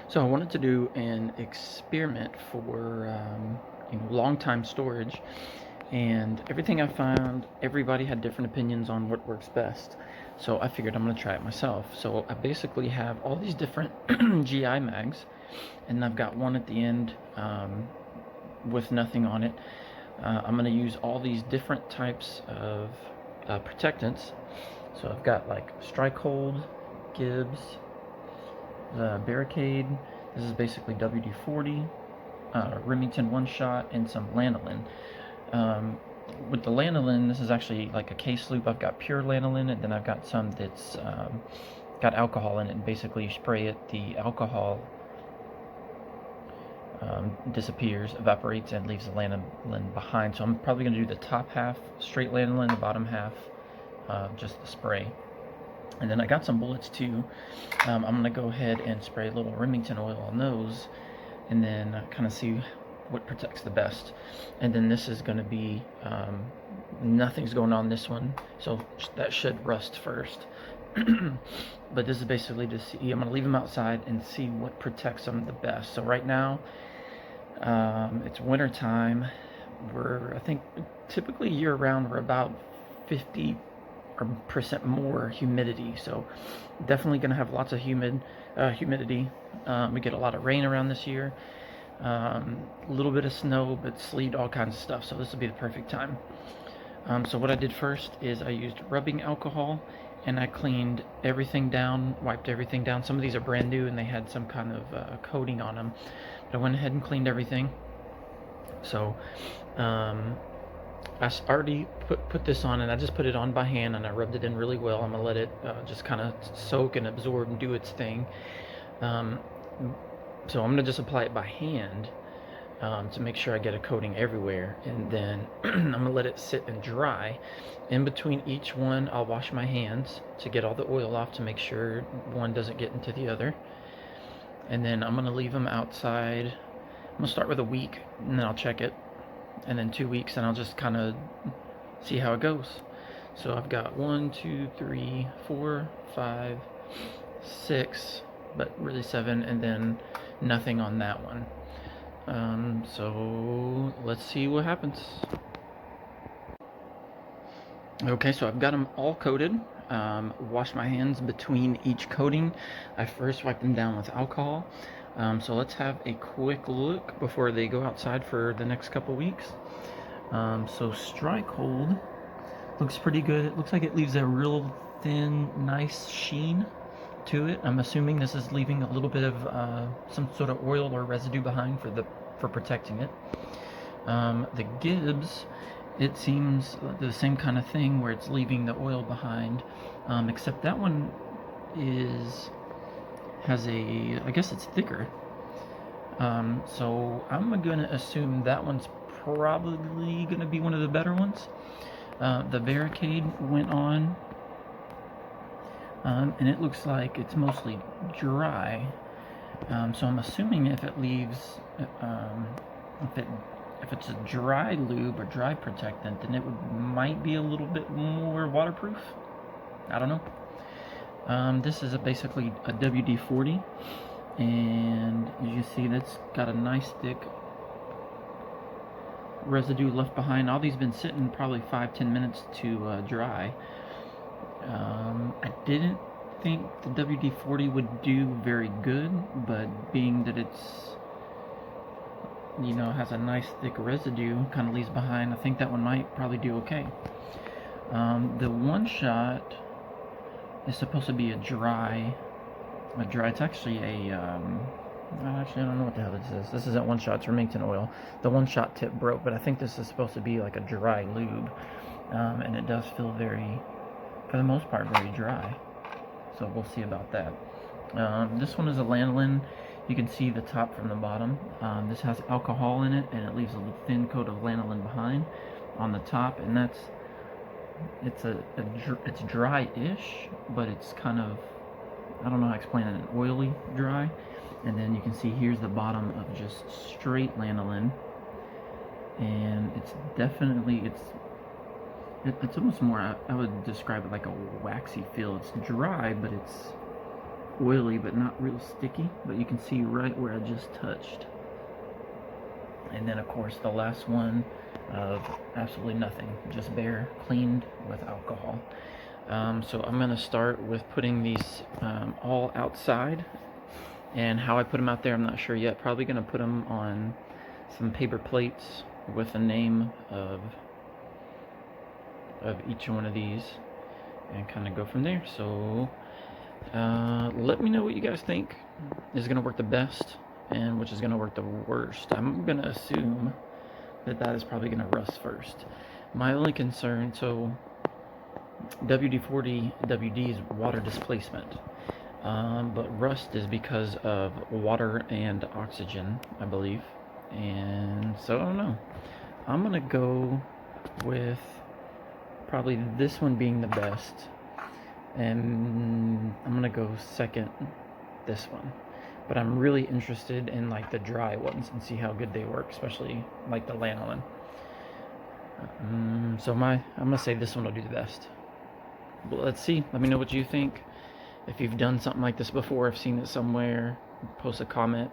So I wanted to do an experiment for long time storage, and everything I found, everybody had different opinions on what works best. So I figured I'm gonna try it myself. So I basically have all these different GI mags, and I've got one at the end with nothing on it. I'm gonna use all these different types of protectants. So I've got like Strike Hold, GIBBS, the Barricade. This is basically WD-40, Remington One Shot, and some lanolin. With the lanolin, this is actually like a case loop. I've got pure lanolin, and then I've got some that's got alcohol in it. And basically, you spray it, the alcohol disappears, evaporates, and leaves the lanolin behind. So I'm probably going to do the top half straight lanolin, the bottom half just the spray. And then I got some bullets too. I'm going to go ahead and spray a little Remington oil on those, and then kind of see what protects the best. And then this is going to be, nothing's going on this one, so that should rust first. But this is basically to see, I'm going to leave them outside and see what protects them the best. So right now, it's winter time. I think typically year round we're about 50% more humidity, so definitely going to have lots of humidity. We get a lot of rain around this year, a little bit of snow, but sleet, all kinds of stuff, so this will be the perfect time. So what I did first is I used rubbing alcohol, and I cleaned everything down, wiped everything down. Some of these are brand new and they had some kind of coating on them, but I went ahead and cleaned everything. So I already put this on, and I just put it on by hand, and I rubbed it in really well. I'm gonna let it just kind of soak and absorb and do its thing. So I'm gonna just apply it by hand to make sure I get a coating everywhere, and then I'm gonna let it sit and dry. In between each one, I'll wash my hands to get all the oil off, to make sure one doesn't get into the other. And then I'm gonna leave them outside. I'm gonna start with a week, and then I'll check it, and then 2 weeks, and I'll just kind of see how it goes. So I've got 1, 2, 3, 4, 5, 6, but really 7, and then nothing on that one. So let's see what happens. Okay, so I've got them all coated. Wash my hands between each coating. I first wipe them down with alcohol. So let's have a quick look before they go outside for the next couple weeks. So Strike Hold looks pretty good. It looks like it leaves a real thin, nice sheen to it. I'm assuming this is leaving a little bit of some sort of oil or residue behind for protecting it. The GIBBS, it seems the same kind of thing, where it's leaving the oil behind, except that one has I guess it's thicker. So I'm gonna assume that one's probably gonna be one of the better ones. The Barricade went on, and it looks like it's mostly dry. So I'm assuming if it leaves, if it's a dry lube or dry protectant, then it might be a little bit more waterproof. I don't know. This is basically a WD-40, and as you see, that's got a nice thick residue left behind. All these been sitting probably 5-10 minutes to dry. I didn't think the WD-40 would do very good, but being that it's, has a nice thick residue, kind of leaves behind, I think that one might probably do okay. The One Shot is supposed to be a dry, it's actually actually I don't know what the hell this is. This isn't One Shot, it's Remington oil. The One Shot tip broke, but I think this is supposed to be like a dry lube, and it does feel for the most part, very dry. So we'll see about that. This one is a lanolin. You can see the top from the bottom. This has alcohol in it, and it leaves a thin coat of lanolin behind on the top, and it's dry-ish, but it's kind of, I don't know how to explain it, an oily dry. And then you can see here's the bottom of just straight lanolin, and it's definitely, it's almost more, I would describe it like a waxy feel. It's dry, but oily but not real sticky, but you can see right where I just touched. And then of course the last one of absolutely nothing, just bare, cleaned with alcohol. So I'm gonna start with putting these all outside, and how I put them out there I'm not sure yet. Probably gonna put them on some paper plates with the name of each one of these and kind of go from there. So let me know what you guys think is gonna work the best and which is gonna work the worst. I'm gonna assume that is probably gonna rust first. My only concern, so WD-40 WD is water displacement, but rust is because of water and oxygen, I believe. And so I don't know. I'm gonna go with probably this one being the best, and I'm gonna go second this one. But I'm really interested in like the dry ones and see how good they work, especially like the lanolin. So I'm gonna say this one will do the best. But let's see. Let me know what you think. If you've done something like this before, I've seen it somewhere, post a comment.